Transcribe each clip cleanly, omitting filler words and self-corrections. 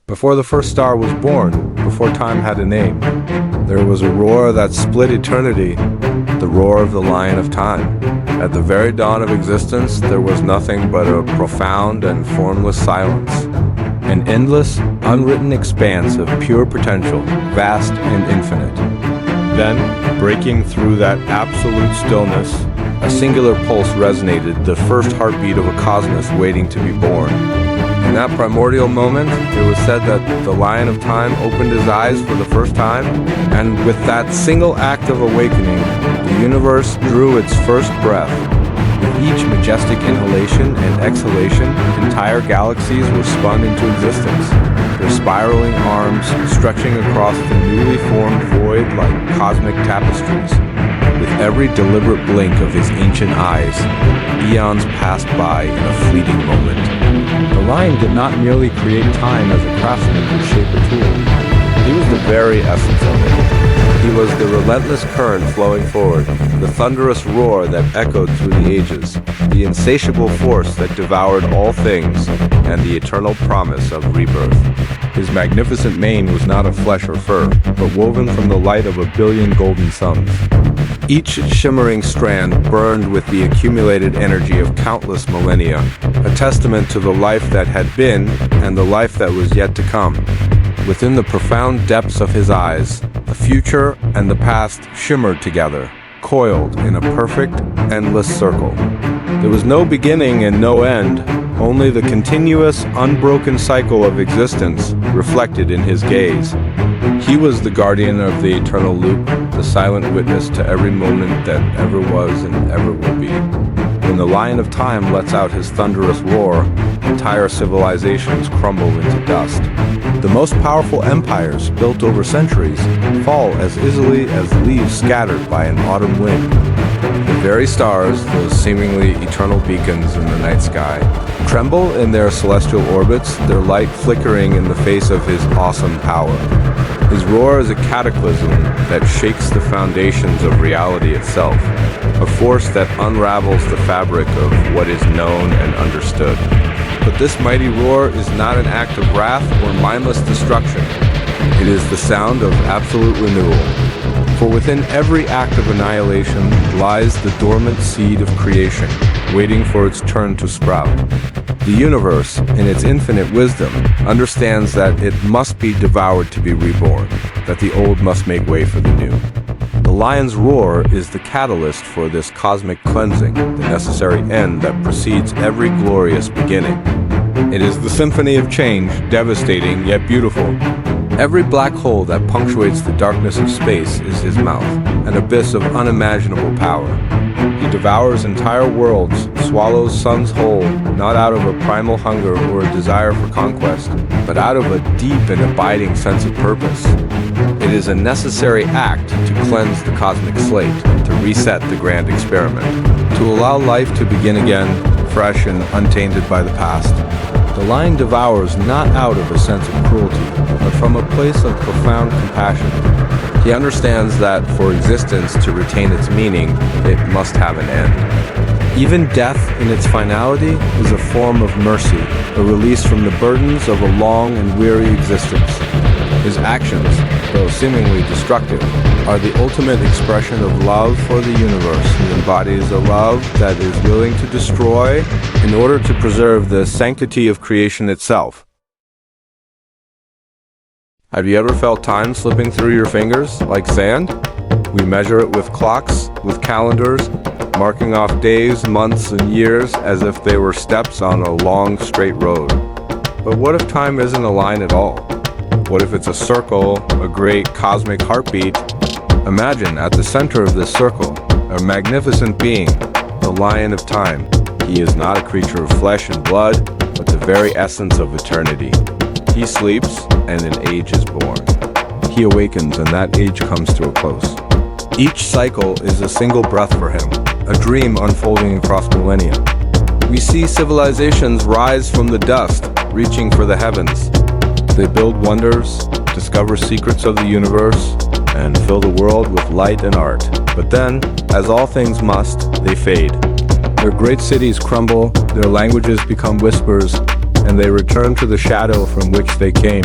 Before the first star was born, before time had a name, there was a roar that split eternity, the roar of the Lion of Time. At the very dawn of existence, there was nothing but a profound and formless silence, an endless, unwritten expanse of pure potential, vast and infinite. Then, breaking through that absolute stillness, a singular pulse resonated, the first heartbeat of a cosmos waiting to be born. In that primordial moment, it was said that the Lion of Time opened his eyes for the first time, and with that single act of awakening, the universe drew its first breath. With each majestic inhalation and exhalation, entire galaxies were spun into existence, their spiraling arms stretching across the newly formed void like cosmic tapestries. With every deliberate blink of his ancient eyes, eons passed by in a fleeting moment. The Lion did not merely create time as a craftsman could shape a tool. He was the very essence of it. He was the relentless current flowing forward, the thunderous roar that echoed through the ages, the insatiable force that devoured all things, and the eternal promise of rebirth. His magnificent mane was not of flesh or fur, but woven from the light of a billion golden suns. Each shimmering strand burned with the accumulated energy of countless millennia, a testament to the life that had been and the life that was yet to come. Within the profound depths of his eyes, the future and the past shimmered together, coiled in a perfect, endless circle. There was no beginning and no end, only the continuous, unbroken cycle of existence reflected in his gaze. He was the guardian of the eternal loop, the silent witness to every moment that ever was and ever will be. When the Lion of Time lets out his thunderous roar, entire civilizations crumble into dust. The most powerful empires, built over centuries, fall as easily as leaves scattered by an autumn wind. The very stars, those seemingly eternal beacons in the night sky, tremble in their celestial orbits, their light flickering in the face of his awesome power. His roar is a cataclysm that shakes the foundations of reality itself, a force that unravels the fabric of what is known and understood. But this mighty roar is not an act of wrath or mindless destruction. It is the sound of absolute renewal. For within every act of annihilation lies the dormant seed of creation, waiting for its turn to sprout. The universe, in its infinite wisdom, understands that it must be devoured to be reborn, that the old must make way for the new. The lion's roar is the catalyst for this cosmic cleansing, the necessary end that precedes every glorious beginning. It is the symphony of change, devastating yet beautiful. Every black hole that punctuates the darkness of space is his mouth, an abyss of unimaginable power. He devours entire worlds, swallows suns whole, not out of a primal hunger or a desire for conquest, but out of a deep and abiding sense of purpose. It is a necessary act to cleanse the cosmic slate, to reset the grand experiment, to allow life to begin again, fresh and untainted by the past. The Lion devours not out of a sense of cruelty, but from a place of profound compassion. He understands that for existence to retain its meaning, it must have an end. Even death in its finality is a form of mercy, a release from the burdens of a long and weary existence. His actions, though seemingly destructive, are the ultimate expression of love for the universe. He embodies a love that is willing to destroy in order to preserve the sanctity of creation itself. Have you ever felt time slipping through your fingers like sand? We measure it with clocks, with calendars, marking off days, months, and years as if they were steps on a long, straight road. But what if time isn't a line at all? What if it's a circle, a great cosmic heartbeat? Imagine at the center of this circle, a magnificent being, the Lion of Time. He is not a creature of flesh and blood, but the very essence of eternity. He sleeps, and an age is born. He awakens, and that age comes to a close. Each cycle is a single breath for him, a dream unfolding across millennia. We see civilizations rise from the dust, reaching for the heavens. They build wonders, discover secrets of the universe, and fill the world with light and art. But then, as all things must, they fade. Their great cities crumble, their languages become whispers, and they return to the shadow from which they came.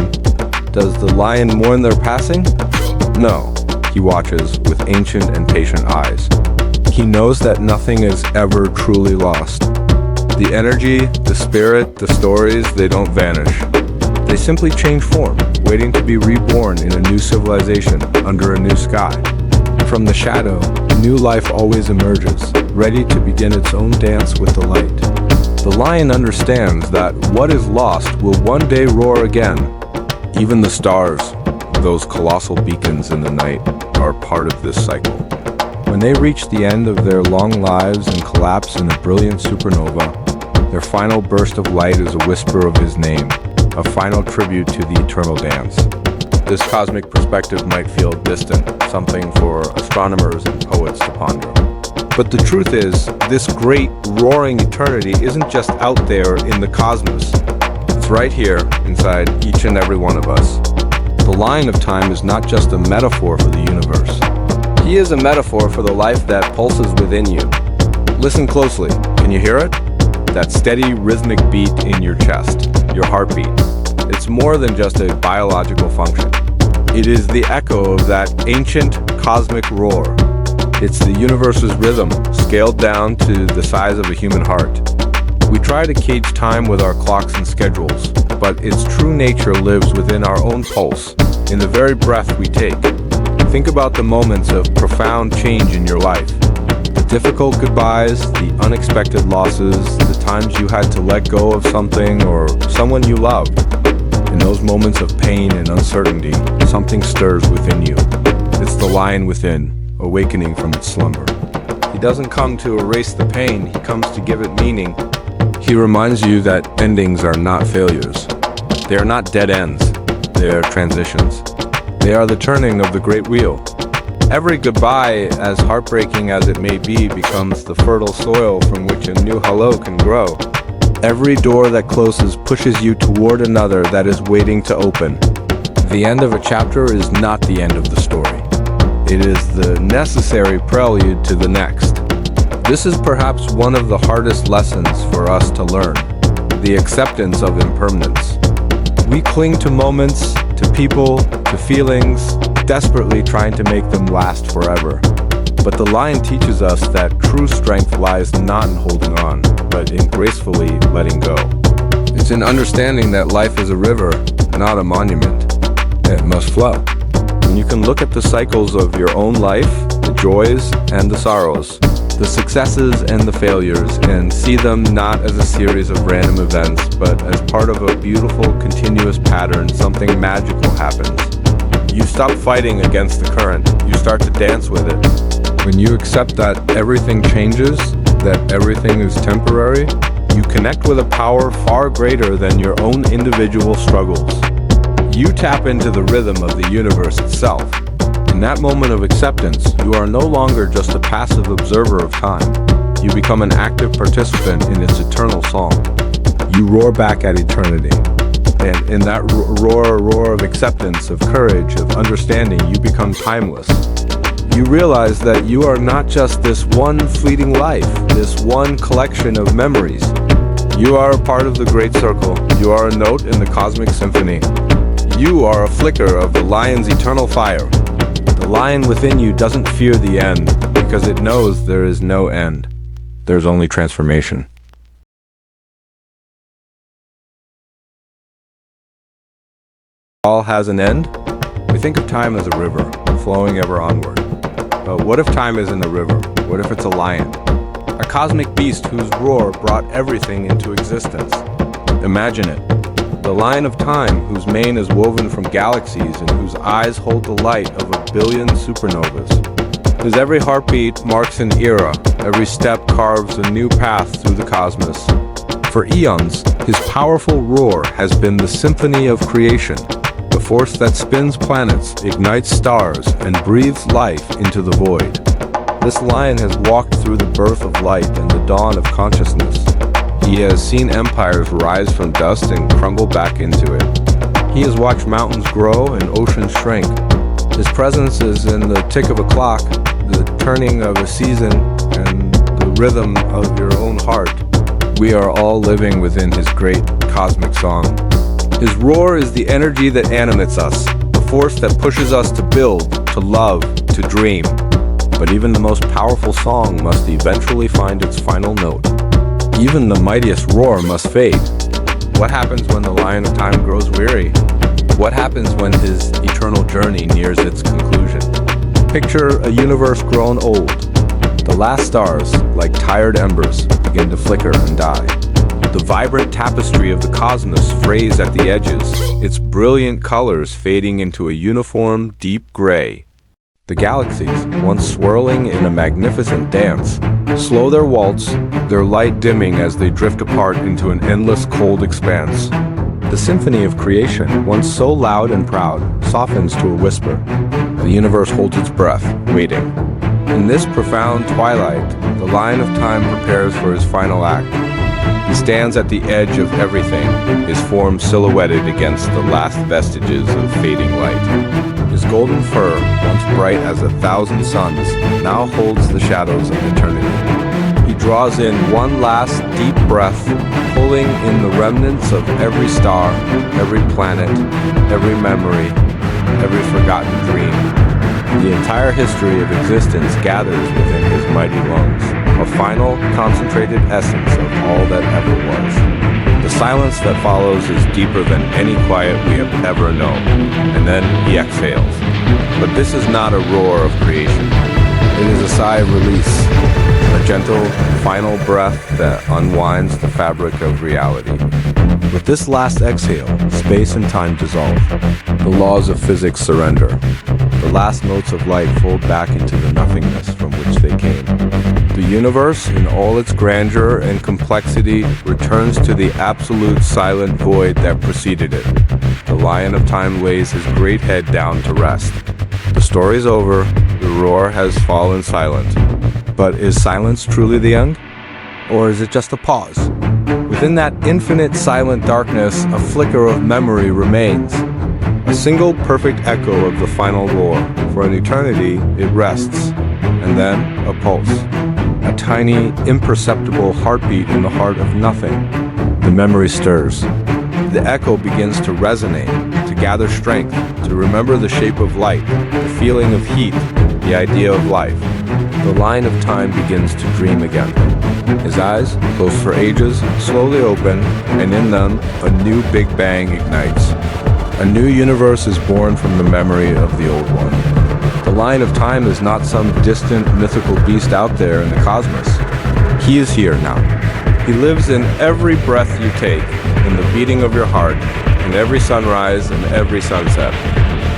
Does the lion mourn their passing? No, he watches with ancient and patient eyes. He knows that nothing is ever truly lost. The energy, the spirit, the stories, they don't vanish. They simply change form, waiting to be reborn in a new civilization under a new sky. From the shadow, new life always emerges, ready to begin its own dance with the light. The lion understands that what is lost will one day roar again. Even the stars, those colossal beacons in the night, are part of this cycle. When they reach the end of their long lives and collapse in a brilliant supernova, their final burst of light is a whisper of his name, a final tribute to the eternal dance. This cosmic perspective might feel distant, something for astronomers and poets to ponder. But the truth is, this great, roaring eternity isn't just out there in the cosmos. It's right here, inside each and every one of us. The line of time is not just a metaphor for the universe. He is a metaphor for the life that pulses within you. Listen closely. Can you hear it? That steady, rhythmic beat in your chest, your heartbeat. It's more than just a biological function. It is the echo of that ancient cosmic roar. It's the universe's rhythm, scaled down to the size of a human heart. We try to cage time with our clocks and schedules, but its true nature lives within our own pulse, in the very breath we take. Think about the moments of profound change in your life. The difficult goodbyes, the unexpected losses, the times you had to let go of something or someone you loved. In those moments of pain and uncertainty, something stirs within you. It's the lion within, awakening from its slumber. He doesn't come to erase the pain, he comes to give it meaning. He reminds you that endings are not failures. They are not dead ends, they are transitions. They are the turning of the great wheel. Every goodbye, as heartbreaking as it may be, becomes the fertile soil from which a new hello can grow. Every door that closes pushes you toward another that is waiting to open. The end of a chapter is not the end of the story. It is the necessary prelude to the next. This is perhaps one of the hardest lessons for us to learn, the acceptance of impermanence. We cling to moments, to people, to feelings, desperately trying to make them last forever. But the lion teaches us that true strength lies not in holding on, but in gracefully letting go. It's in understanding that life is a river, not a monument. It must flow. When you can look at the cycles of your own life, the joys and the sorrows, the successes and the failures, and see them not as a series of random events, but as part of a beautiful, continuous pattern, something magical happens. You stop fighting against the current. You start to dance with it. When you accept that everything changes, that everything is temporary, you connect with a power far greater than your own individual struggles. You tap into the rhythm of the universe itself. In that moment of acceptance, you are no longer just a passive observer of time. You become an active participant in its eternal song. You roar back at eternity. And in that roar of acceptance, of courage, of understanding, you become timeless. You realize that you are not just this one fleeting life, this one collection of memories. You are a part of the great circle. You are a note in the cosmic symphony. You are a flicker of the lion's eternal fire. The lion within you doesn't fear the end because it knows there is no end. There's only transformation. All has an end. We think of time as a river, flowing ever onward. But what if time isn't a river? What if it's a lion? A cosmic beast whose roar brought everything into existence. Imagine it. The lion of time, whose mane is woven from galaxies and whose eyes hold the light of a billion supernovas. His every heartbeat marks an era, every step carves a new path through the cosmos. For eons, his powerful roar has been the symphony of creation, the force that spins planets, ignites stars, and breathes life into the void. This lion has walked through the birth of light and the dawn of consciousness. He has seen empires rise from dust and crumble back into it. He has watched mountains grow and oceans shrink. His presence is in the tick of a clock, the turning of a season, and the rhythm of your own heart. we are all living within his great cosmic song. His roar is the energy that animates us, the force that pushes us to build, to love, to dream. But even the most powerful song must eventually find its final note. Even the mightiest roar must fade. What happens when the lion of time grows weary? What happens when his eternal journey nears its conclusion? Picture a universe grown old. The last stars, like tired embers, begin to flicker and die. The vibrant tapestry of the cosmos frays at the edges, its brilliant colors fading into a uniform, deep gray. The galaxies, once swirling in a magnificent dance, slow their waltz, their light dimming as they drift apart into an endless cold expanse. The symphony of creation, once so loud and proud, softens to a whisper. The universe holds its breath, waiting. In this profound twilight, the lion of time prepares for his final act. He stands at the edge of everything, his form silhouetted against the last vestiges of fading light. His golden fur, once bright as 1,000 suns, now holds the shadows of eternity. He draws in one last deep breath, pulling in the remnants of every star, every planet, every memory, every forgotten dream. The entire history of existence gathers within his mighty lungs, a final, concentrated essence of all that ever was. The silence that follows is deeper than any quiet we have ever known, and then he exhales. But this is not a roar of creation. It is a sigh of release, a gentle, final breath that unwinds the fabric of reality. With this last exhale, space and time dissolve. The laws of physics surrender. The last notes of light fold back into the nothingness from which they came. The universe, in all its grandeur and complexity, returns to the absolute silent void that preceded it. The lion of time lays his great head down to rest. The story's over, the roar has fallen silent. But is silence truly the end? Or is it just a pause? Within that infinite silent darkness, a flicker of memory remains. A single perfect echo of the final roar. For an eternity, it rests. And then, a pulse. A tiny, imperceptible heartbeat in the heart of nothing. The memory stirs. The echo begins to resonate, to gather strength, to remember the shape of light, the feeling of heat, the idea of life. The line of time begins to dream again. His eyes, closed for ages, slowly open, and in them, a new Big Bang ignites. A new universe is born from the memory of the old one. The line of time is not some distant mythical beast out there in the cosmos. He is here now. He lives in every breath you take, in the beating of your heart, in every sunrise and every sunset.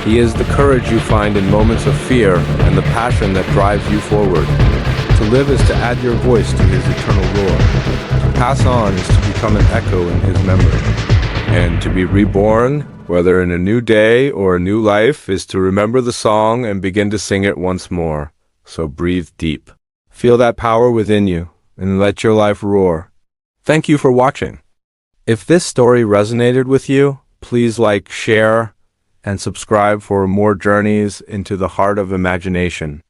He is the courage you find in moments of fear and the passion that drives you forward. To live is to add your voice to his eternal roar. To pass on is to become an echo in his memory. And to be reborn, whether in a new day or a new life, is to remember the song and begin to sing it once more. So breathe deep. Feel that power within you and let your life roar. Thank you for watching. If this story resonated with you, please like, share, and subscribe for more journeys into the heart of imagination.